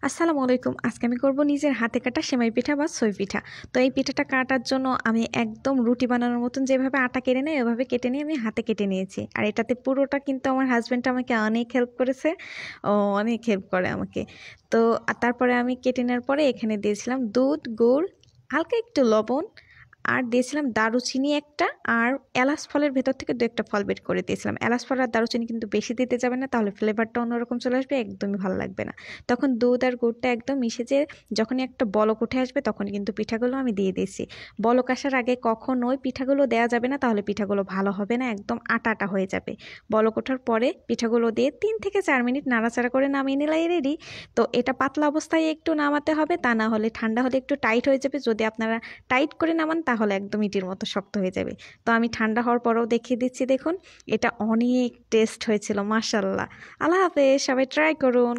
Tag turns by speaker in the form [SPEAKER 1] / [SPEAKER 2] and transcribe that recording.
[SPEAKER 1] আসসালামু আলাইকুম। আজকে আমি করব নিজের হাতে কাটা সেমাই পিঠা বা সই পিঠা। তো এই পিঠাটা কাটার জন্য আমি একদম রুটি বানানোর মতন যেভাবে আটা কেটে নেয় ওভাবে কেটে নিয়ে আমি হাতে কেটে নিয়েছি। আর এটাতে পুরোটা কিন্তু আমার হাসব্যান্ড আমাকে অনেক হেল্প করেছে। ও অনেক হেল্প করে আমাকে। তো তারপরে আমি কেটে নেওয়ার পরে এখানে দিয়েছিলাম দুধ, গুড়, হালকা একটু লবণ আর দিয়েছিলাম দারুচিনি একটা, আর এলাচ ফলের ভেতর থেকে দু একটা ফল বের করে দিয়েছিলাম। এলাচ ফল আর দারুচিনি কিন্তু বেশি দিতে যাবে না, তাহলে ফ্লেভারটা অন্যরকম চলে আসবে, একদমই ভালো লাগবে না। তখন দুধ আর গুড়টা একদম মিশে যে যখনই একটা বলক উঠে আসবে তখনই কিন্তু পিঠাগুলো আমি দিয়ে দিয়েছি। বলক আসার আগে কখনোই পিঠাগুলো দেওয়া যাবে না, তাহলে পিঠাগুলো ভালো হবে না, একদম আটা আটা হয়ে যাবে। বলক ওঠার পরে পিঠাগুলো দিয়ে 3 থেকে 4 মিনিট নাড়াচাড়া করে নামিয়ে নিলাই রেডি। তো এটা পাতলা অবস্থায় একটু নামাতে হবে, তা না হলে ঠান্ডা হলে একটু টাইট হয়ে যাবে। যদি আপনারা টাইট করে নামান তাহলে একদম ইটির মতো শক্ত হয়ে যাবে। তো আমি ঠান্ডা হওয়ার পরেও দেখিয়ে দিচ্ছি, দেখুন এটা অনেক টেস্ট হয়েছিল, মাশাল্লাহ। আল্লাহ হাফেজ, সবাই ট্রাই করুন।